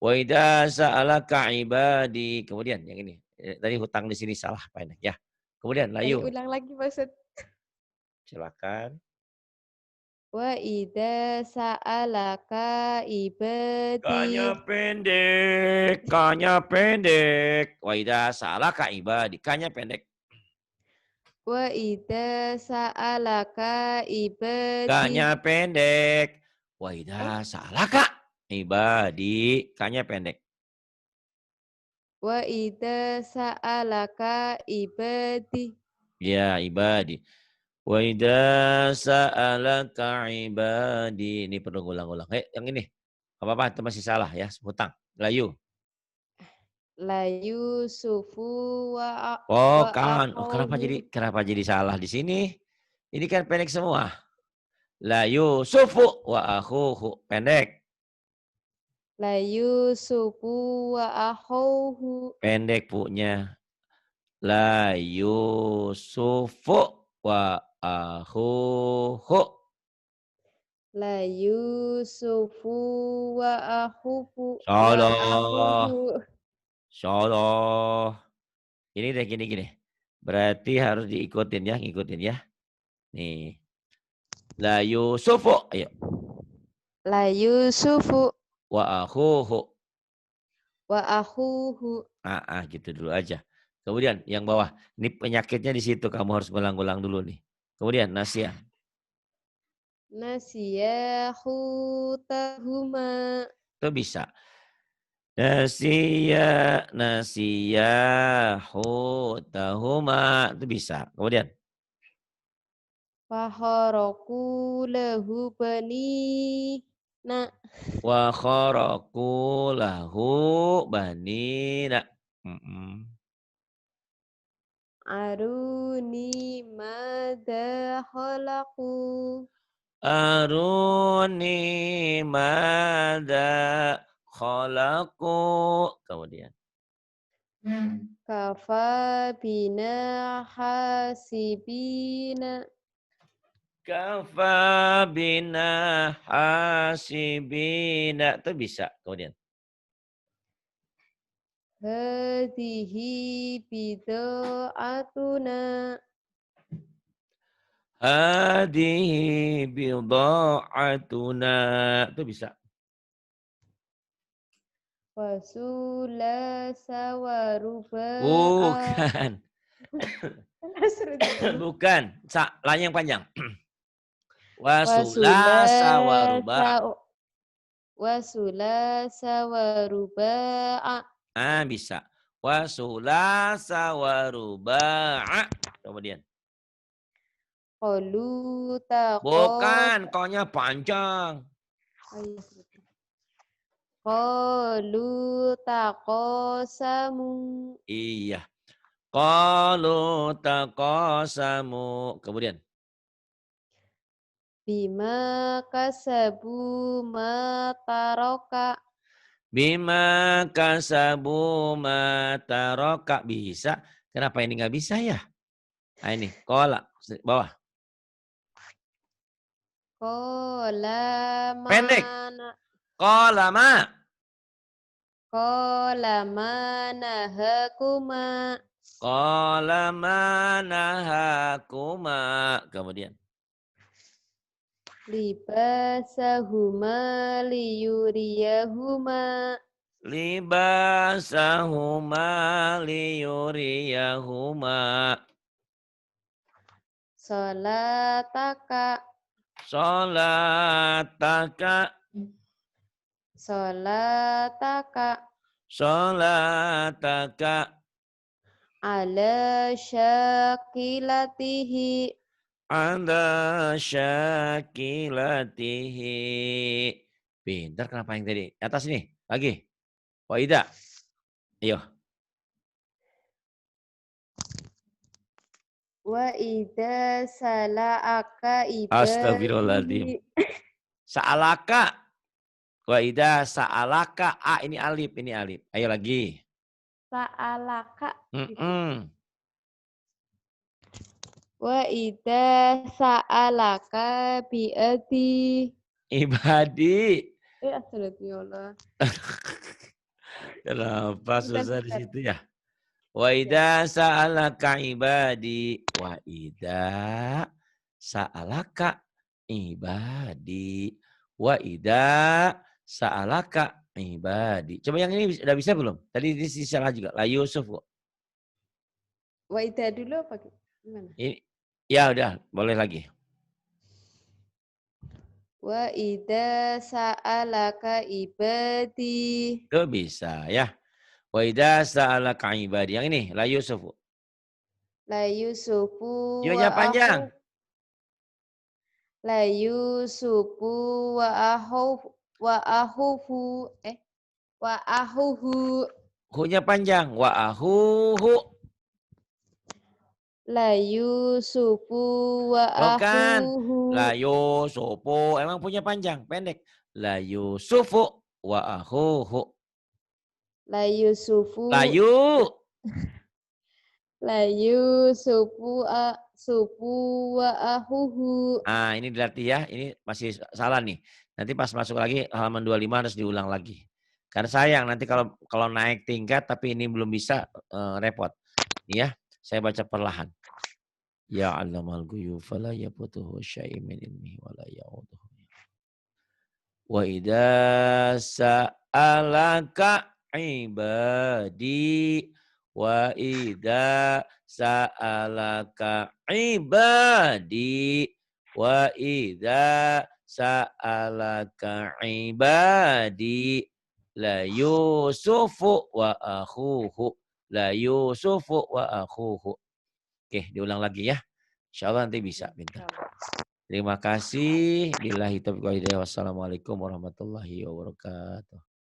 Speaker 1: Wa idza sa'alaka ibadi. Kemudian yang ini. Tadi hutang di sini salah pendek ya. Kemudian
Speaker 2: tadi
Speaker 1: layu.
Speaker 2: ulang lagi maksud.
Speaker 1: Silakan.
Speaker 2: Wa idza sa'alaka ibadi.
Speaker 1: Kanya pendek. Wa idza sa'alaka ibadi. Kanya pendek.
Speaker 2: Wa idza sa'alaka ibadi.
Speaker 1: Kanya pendek. Wa
Speaker 2: Oh,
Speaker 1: idza sa'alaka ibadi. Kanya pendek.
Speaker 2: wa idza sa'alaka ibadi.
Speaker 1: Ya, ibadi. Wa idza sa'alaka ibadi. Ini perlu ulang-ulang. Yang ini. Apa-apa itu masih salah ya, hutang. Layu.
Speaker 2: La Yusufu
Speaker 1: Oh,
Speaker 2: wa
Speaker 1: kan. Oh,
Speaker 2: akhahu.
Speaker 1: kenapa jadi salah di sini? Ini kan pendek semua. La Yusufu wa akhuhu. Pendek.
Speaker 2: La Yusufu wa akhahu.
Speaker 1: Pendek punya. La Yusufu wa akhuhu.
Speaker 2: La Yusufu wa akhuhu wa
Speaker 1: Salah.
Speaker 2: akhuhu.
Speaker 1: Salah. Ini deh gini. Berarti harus diikutin ya, ngikutin ya. Nih. La Yusufu. Ayo.
Speaker 2: La Yusufu
Speaker 1: Wa akhuhu.
Speaker 2: wa akhuhu.
Speaker 1: Gitu dulu aja. Kemudian yang bawah. Ini penyakitnya di situ. Kamu harus ngulang-ngulang dulu nih. Kemudian Nasya.
Speaker 2: Nasiya hutahuma.
Speaker 1: Itu bisa. Nasiya hutahuma. Itu bisa. Kemudian.
Speaker 2: Faharaku lahu bani. Na
Speaker 1: Wa kharaku lahu banina.
Speaker 2: aruni madha khalaqu.
Speaker 1: Aruni madza khalaqu. Kemudian.
Speaker 2: Kafa bina hasibina.
Speaker 1: Kafa bina hasibina. Itu bisa. Kemudian.
Speaker 2: Hadihi bida'atuna.
Speaker 1: Hadihi bida'atuna. Itu bisa.
Speaker 2: Wasulasa waruba'a.
Speaker 1: Bukan. Bukan. La yang panjang. Wasulasa waruba'.
Speaker 2: Wasulasa waruba'a.
Speaker 1: Bisa. Wasulasa waruba'a. Kemudian.
Speaker 2: Qalu taqos.
Speaker 1: Bukan, konya panjang.
Speaker 2: Qalu taqasamu.
Speaker 1: Iya. Qalu taqasamu. Kemudian.
Speaker 2: Bima kasabu mataraka.
Speaker 1: Bima kasabu mataroka. Bisa. Kenapa ini nggak bisa ya? Nah ini, kola. Bawah.
Speaker 2: Kola
Speaker 1: Pendek.
Speaker 2: mana.
Speaker 1: Kola ma.
Speaker 2: Kola mana hakuma.
Speaker 1: Kola manahakuma. Kemudian.
Speaker 2: Libasahuma liyuriyahuma.
Speaker 1: Libasahuma liyuriyahuma.
Speaker 2: Salataka.
Speaker 1: Sholataka.
Speaker 2: Salataka.
Speaker 1: Sholataka.
Speaker 2: Ala syakilatihi.
Speaker 1: Ada syakilatihi. Pintar kenapa yang tadi? Atas ini. Lagi. Waidah. Ayo.
Speaker 2: Wa idza sala'aka
Speaker 1: Astagfirullahaladzim.
Speaker 2: ibadi.
Speaker 1: Sa'alaka. Waidah sa'alaka. Ini alif. Ini alif. Ayo lagi.
Speaker 2: Sa'alaka. Wa idza sa'alaka bi'adi.
Speaker 1: Ibadi.
Speaker 2: Astagfirullah.
Speaker 1: Kenapa susah di situ ya? Wa idza sa'alaka ibadi. Wa idza sa'alaka ibadi. Wa idza sa'alaka ibadi. Coba yang ini udah bisa belum? Tadi ini salah juga. La Yusuf kok.
Speaker 2: Wa idza dulu apa gimana?
Speaker 1: Ini, ya udah, boleh lagi.
Speaker 2: Wa idza sa'alaka ibadi.
Speaker 1: Itu bisa ya. Wa idza sa'alaka ibadi. Yang ini, la Yusuf.
Speaker 2: La Yusufu wa
Speaker 1: Yuknya panjang.
Speaker 2: La Yusufu wa ahuhu wa ahuhu.
Speaker 1: Hu-nya panjang. Wa ahuhu.
Speaker 2: La Yusufu wa
Speaker 1: Bukan. La
Speaker 2: ahuhu.
Speaker 1: Yusufu. Emang punya panjang, pendek. La Yusufu wa ahuhu.
Speaker 2: La Yusufu
Speaker 1: Layu.
Speaker 2: La Yusufu sufu wa ahuhu.
Speaker 1: Ah, ini dilatih ya. Ini masih salah nih. Nanti pas masuk lagi halaman 25 harus diulang lagi. Karena sayang nanti kalau naik tingkat tapi ini belum bisa repot. Nih ya, saya baca perlahan. Ya allamal ghuyub fala yafutuhu syai'un min ilmihi wa la ya'uduhu. Wa idza sa'alaka ibadi wa idza sa'alaka ibadi wa idza sa'alaka ibadi la yusufu wa akhuhu la yusufu wa akhuhu. Oke, diulang lagi ya. Insyaallah nanti bisa pintar. Terima kasih. Billahi taufiq wal hidayah. Wassalamualaikum warahmatullahi wabarakatuh.